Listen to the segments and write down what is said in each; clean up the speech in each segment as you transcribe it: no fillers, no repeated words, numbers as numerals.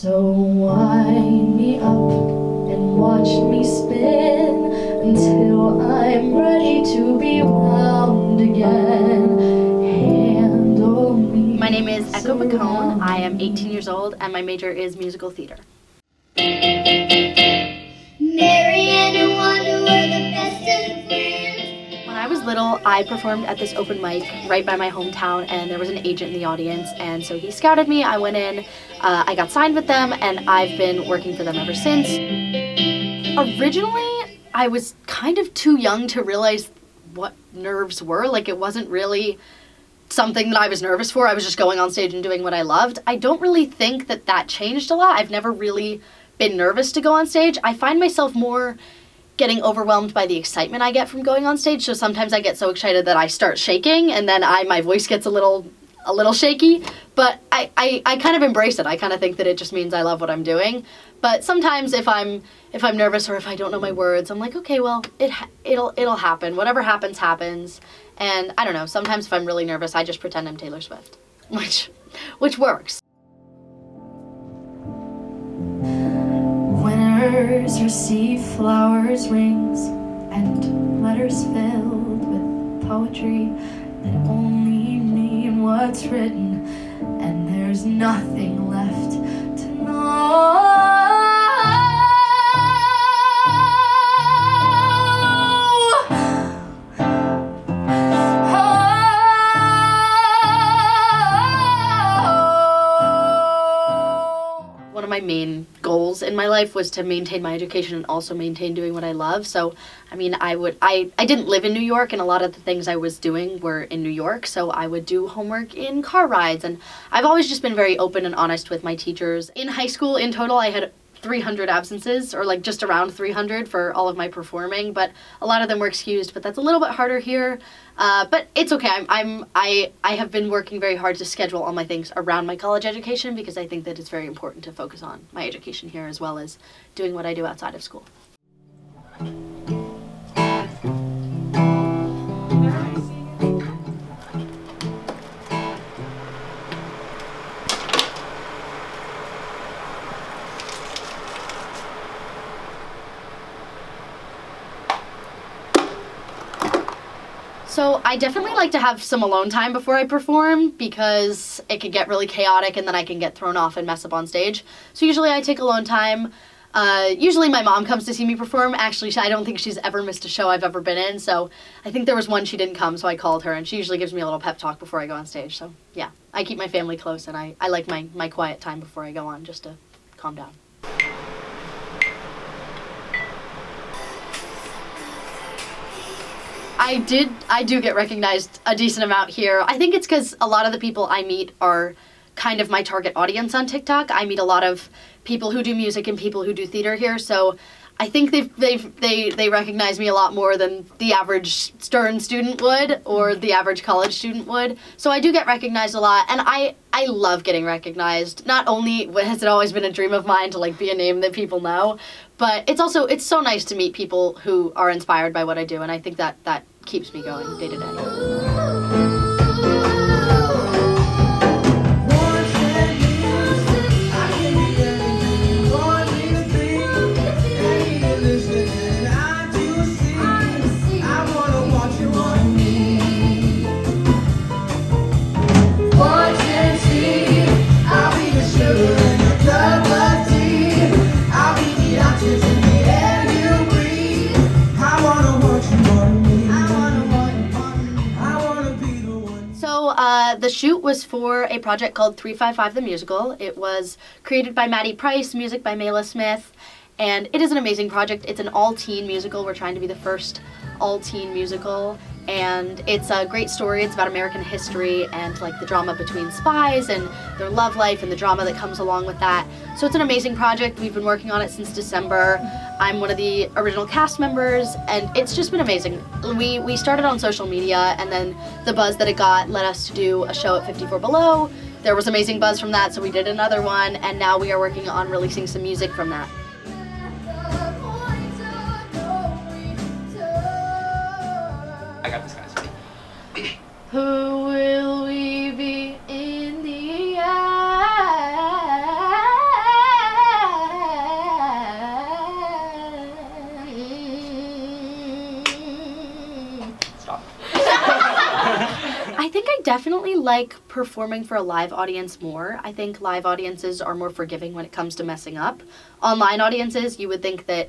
So wind me up and watch me spin until I'm ready to be wound again. Handle me. My name is Picone. I am 18 years old and my major is musical theater. When I was little, I performed at this open mic right by my hometown, and there was an agent in the audience, and so he scouted me. I went in, I got signed with them, and I've been working for them ever since. Originally, I was kind of too young to realize what nerves were. Like, it wasn't really something that I was nervous for. I was just going on stage and doing what I loved. I don't really think that that changed a lot. I've never really been nervous to go on stage. I find myself more getting overwhelmed by the excitement I get from going on stage. So sometimes I get so excited that I start shaking, and then my voice gets a little shaky. But I kind of embrace it. I kind of think that it just means I love what I'm doing. But sometimes if I'm nervous or if I don't know my words, I'm like, okay, well, it'll happen. Whatever happens, happens. And I don't know. Sometimes if I'm really nervous, I just pretend I'm Taylor Swift, which works. Winners receive flowers, rings, and letters filled with poetry that only mean what's written, and there's nothing left to know. One of my main goals in my life was to maintain my education and also maintain doing what I love. So, I mean, I didn't live in New York, and a lot of the things I was doing were in New York, so I would do homework in car rides, and I've always just been very open and honest with my teachers. In high school, in total, I had 300 absences, or like just around 300 for all of my performing, but a lot of them were excused, but that's a little bit harder here. But it's okay. I have been working very hard to schedule all my things around my college education, because I think that it's very important to focus on my education here as well as doing what I do outside of school. So I definitely like to have some alone time before I perform, because it can get really chaotic and then I can get thrown off and mess up on stage. So usually I take alone time. Usually my mom comes to see me perform. Actually, I don't think she's ever missed a show I've ever been in. So I think there was one she didn't come, so I called her, and she usually gives me a little pep talk before I go on stage. So yeah, I keep my family close, and I like my quiet time before I go on, just to calm down. I do get recognized a decent amount here. I think it's because a lot of the people I meet are kind of my target audience on TikTok. I meet a lot of people who do music and people who do theater here, so I think they recognize me a lot more than the average Stern student would, or the average college student would. So I do get recognized a lot, and I love getting recognized. Not only has it always been a dream of mine to like be a name that people know, but it's so nice to meet people who are inspired by what I do, and I think that keeps me going day to day. The shoot was for a project called 355 the Musical. It was created by Maddie Price, music by Meera Smith, and it is an amazing project. It's an all-teen musical. We're trying to be the first all-teen musical, and it's a great story. It's about American history and like the drama between spies and their love life and the drama that comes along with that. So it's an amazing project. We've been working on it since December. I'm one of the original cast members, and it's just been amazing. We started on social media, and then the buzz that it got led us to do a show at 54 Below. There was amazing buzz from that, so we did another one, and now we are working on releasing some music from that. I got this, guys. Who will we be in the like performing for a live audience more. I think live audiences are more forgiving when it comes to messing up. Online audiences, you would think that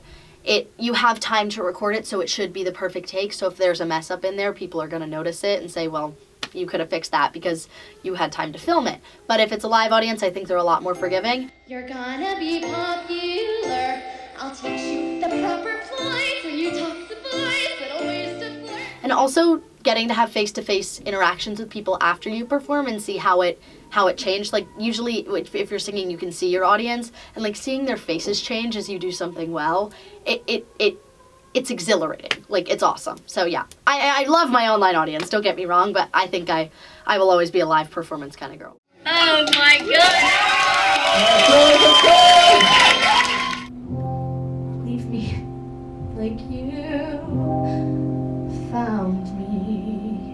you have time to record it, so it should be the perfect take. So if there's a mess up in there, people are going to notice it and say, well, you could have fixed that because you had time to film it. But if it's a live audience, I think they're a lot more forgiving. You're gonna be popular. I'll teach you the proper plies when you talk the voice. Little ways to flirt. And also getting to have face-to-face interactions with people after you perform and see how it changed. Like usually if you're singing, you can see your audience, and like seeing their faces change as you do something well, it's exhilarating. Like, it's awesome. So yeah, I love my online audience, don't get me wrong, but I think I will always be a live performance kind of girl. Oh my god! Leave me like you found me.